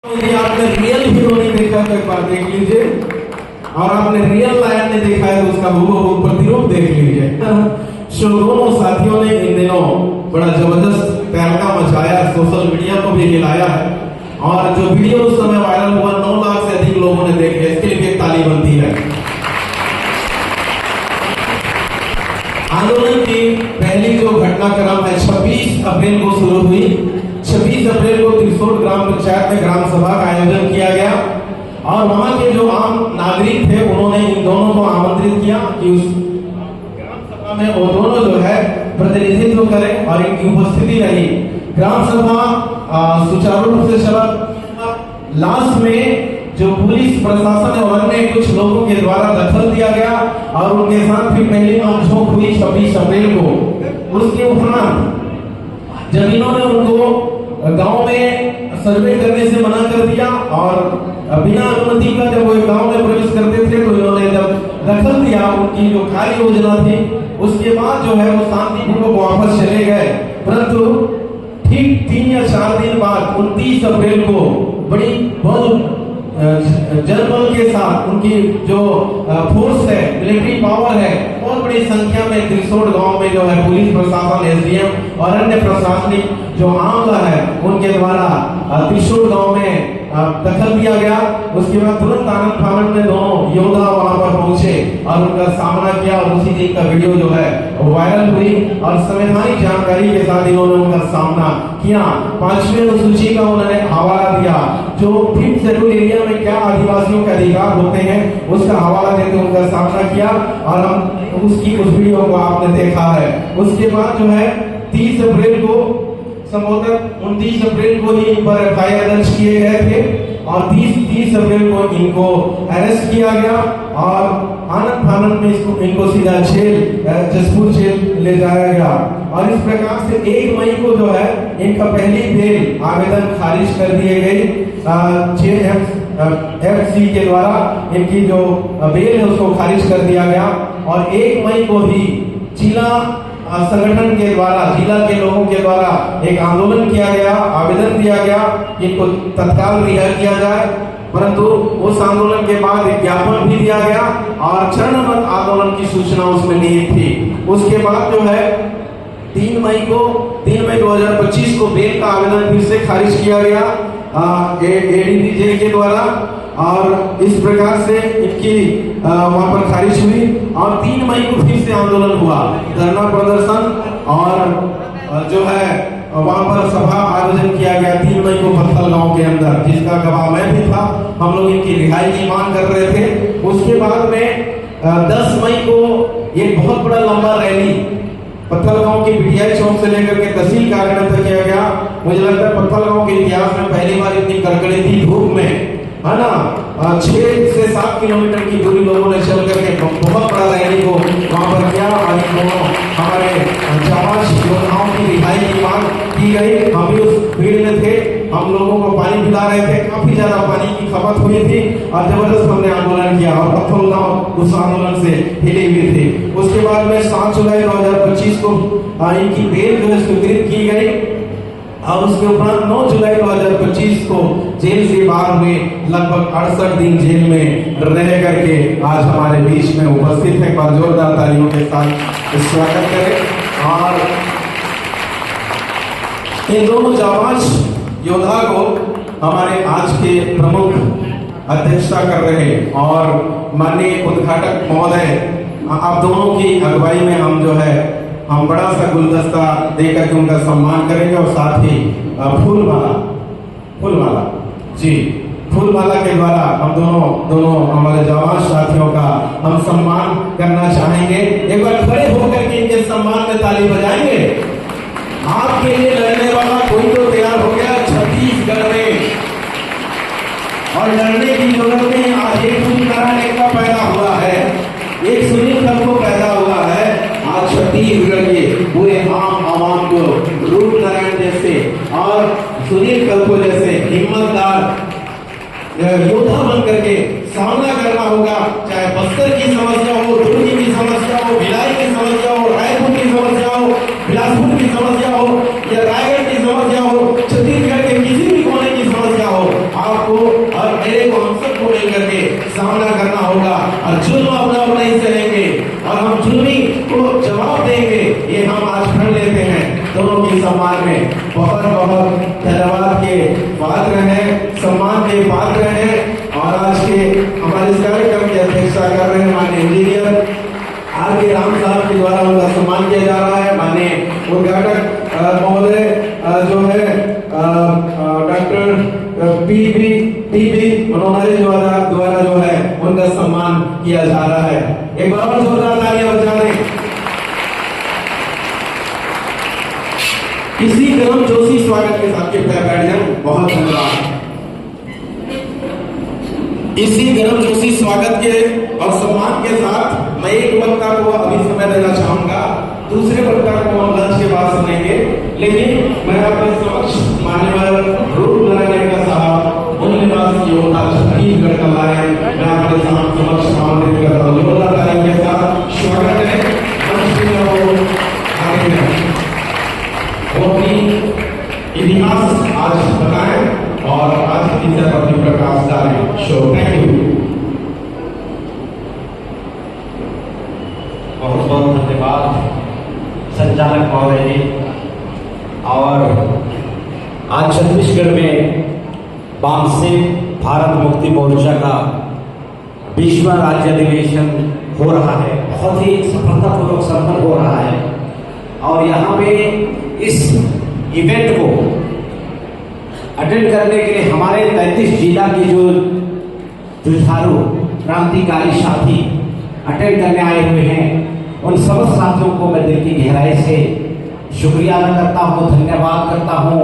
यदि आपने real hero नहीं देखा तो एक बार देख लीजिए, और आपने रियल लायन नहीं देखा है तो उसका हूबहू प्रतिरूप देख लीजिए। सो दोनों साथियों ने इन दिनों बड़ा जबरदस्त तहलका मचाया, सोशल मीडिया को भी हिलाया है, और जो वीडियो उस समय वायरल हुआ 9 लाख से अधिक लोगों ने देखे। इसके लिए एक ताली बनती है। आंदोलन की पहली जो घटनाक्रम है 26 अप्रैल को शुरू हुई। 26 अप्रैल को त्रिशूल ग्राम पंचायत में ग्राम सभा का आयोजन किया गया, और वहां के जो आम नागरिक थे उन्होंने इन दोनों को आमंत्रित किया कि उस ग्राम सभा में वो दोनों जो है प्रतिनिधित्व करें, और इनकी उपस्थिति रही। ग्राम सभा सुचारू रूप से चला। लास्ट में जो पुलिस प्रशासन और अन्य कुछ लोगों के द्वारा दखल दिया गया, और उनके साथ फिर पहली नोकझोंक हुई 26 अप्रैल को। उसके उपरांत जब इन्होंने उनको गांव में सर्वे करने से मना कर दिया, और बिना अनुमति का जब वो गांव में प्रवेश करते थे तो इन्होंने जब दखल दिया उनकी जो कार्य योजना थी, उसके बाद जो है वो शांतिपूर्वक वापस चले गए। परंतु ठीक 3 या 4 दिन बाद 29 अप्रैल को बड़ी बहुत जनबल के साथ उनकी जो फोर्स है, मिलिट्री पावर है, बहुत बड़ी संख्या में त्रिशूल गांव में जो है पुलिस प्रशासन, एसडीएम और अन्य प्रशासनिक जो आमला है उनके द्वारा त्रिशूल गांव में दखल दिया गया। उसके बाद तुरंत आनंद फानंद में दोनों योद्धा वहां पर पहुंचे और उनका सामना किया, और उसी दिन का वीडियो जो है वायरल हुई, और संवैधानिक जानकारी के साथ इन्होंने उनका सामना किया। 5वीं अनुसूची का उन्होंने हवाला दिया, जो 5th शेड्यूल एरिया में क्या आदिवासियों के अधिकार होते हैं उसका हवाला देकर उनका सामना किया, और हम उसकी उस वीडियो को आपने देखा है। उसके बाद जो है 30 अप्रैल को संभवतः 29 अप्रैल को ही इन पर एफआईआर दर्ज किए गए थे, और 30 अप्रैल को इनको अरेस्ट किया गया, और आनंद फानंद में इनको सीधा जेल, जसपुर जेल ले जाया गया। और इस प्रकार से 1 मई को जो है इनका पहली बेल आवेदन खारिज कर दिए गई। जेएफसी के द्वारा इनकी जो बेल है उसको खारिज कर दिया गया, और 1 मई को ही जिला संगठन के द्वारा, जिला के लोगों के द्वारा एक आंदोलन किया गया, आवेदन दिया गया कि इनको तत्काल रिहा किया जाए। परंतु उस आंदोलन के बाद एक ज्ञापन भी दिया गया, और चरणबद्ध आंदोलन की सूचना उसमें निहित थी। उसके बाद जो है 3 मई 2025 को बेल का आवेदन फिर से खारिज किया गया एडीजे के द्वारा, और इस प्रकार से इनकी वहां पर खारिज हुई। और 3 मई को फिर से आंदोलन हुआ, धरना प्रदर्शन, और जो है वहां पर सभा आयोजन किया गया 3 मई को पत्थल गांव के अंदर, जिसका गवाह मैं भी था। हम लोग इनकी रिहाई की मांग कर रहे थे। उसके बाद में 10 मई को एक बहुत बड़ा लंबा रैली पत्थल गांव के पीटीआई चौक से लेकर के तहसील कार्यालय तक किया गया। मुझे लगता है पत्थल गांव के इतिहास में पहली बार इतनी कड़कड़ी थी धूप में, है ना, 6 से 7 किलोमीटर की दूरी लोगों ने चल करके बहुत बड़ा रैली को वहां पर किया, और इन दोनों हमारे जाबाज योद्धाओं की रिहाई की मांग की गई। हम भी उस भीड़ में थे, हम लोगों को पानी पिला रहे थे, काफी ज्यादा पानी की खपत हुई थी, और जबरदस्त हमने आंदोलन किया, और पत्थल गांव उस आंदोलन से हिली हुई थी। उसके बाद में 7 जुलाई 2025 को इनकी बेल जो है स्वीकृत की गई, और उसके उपरांत 9 जुलाई 2025 को जेल से बाहर हुए, लगभग 68 दिन जेल में रह करके आज हमारे बीच में उपस्थित है। पर जोरदार तालियों के साथ स्वागत करें। और इन दोनों जाबाज योद्धा को हमारे आज के प्रमुख अध्यक्षता कर रहे और माननीय उद्घाटक महोदय, आप दोनों की अगुवाई में हम बड़ा सा गुलदस्ता देकर के उनका सम्मान करेंगे, और साथ ही फूलमाला जी, फूलमाला के द्वारा हम दोनों हमारे जाबाज साथियों का हम सम्मान करना चाहेंगे। एक बार खड़े होकर के इनके सम्मान में ताली बजाएंगे। आपके लिए लड़ने वाला कोई तो तैयार हो गया छत्तीसगढ़ में, और लड़ने की जरूरत नहीं। आज एक नारायण का पैदा हुआ है, एक सुनील कल्पो पैदा हुआ है। आज छत्तीसगढ़ के पूरे आम आवाम को रूप नारायण जैसे और सुनील कल्पो जैसे हिम्मतदार योद्धा बन करके सामना करना होगा। चाहे बस्तर की समस्या हो, दुर्ग की समस्या हो, भिलाई की समस्या हो, रायपुर की समस्या हो, बिलासपुर की समस्या हो, या रायगढ़ की समस्या हो, छत्तीसगढ़ के किसी भी कोने की समस्या हो, आप सामना करना होगा और जुल्म अपना नहीं सहेंगे और हम जुल्मी को जवाब देंगे, ये हम आज कर लेते हैं। दोनों के सम्मान में बहुत बहुत धन्यवाद के पात्र हैं, सम्मान के पात्र हैं। और आज के हमारे इस कार्यक्रम की अध्यक्षता कर रहे हैं माननीय इंजीनियर आर के राम साहब के द्वारा उनका सम्मान किया जा रहा है। माननीय उद्घाटक महोदय जो है डॉक्टर पी मनोहर द्वारा जो है उनका सम्मान किया जा रहा है। एक बार और जोरदार तालियां बजा दें। इसी गर्म जोशी स्वागत के साथ बैठ जाएं। बहुत धन्यवाद। इसी गर्म जोशी स्वागत के और सम्मान के साथ मैं एक वक्ता को अभी समय देना चाहूंगा, दूसरे वक्ता को हम लंच के बाद सुनेंगे। लेकिन मैं अपने समक्ष मान्यवर रूप नारायण साहब उन निवासी योद्धा छत्तीसगढ़ का लायन मैं अपने समक्ष आमंत्रित करता हूँ। योद्धा तारीख के साथ स्वागत है। वो अपनी इतिहास आज बताएं और आज की पर प्रकाश डालें। Show thank you. बहुत बहुत धन्यवाद संचालक महोदय जी। और आज छत्तीसगढ़ में बाम से भारत मुक्ति मोर्चा का 20वां राज्य अधिवेशन हो रहा है। बहुत ही सफलतापूर्वक संपन्न हो रहा है। और यहाँ पे इस इवेंट को अटेंड करने के लिए हमारे 33 जिला की जो जुझारू क्रांतिकारी साथी अटेंड करने आए हुए हैं, उन सब साथियों को मैं दिल की गहराई से शुक्रिया अदा करता हूँ, धन्यवाद करता हूँ।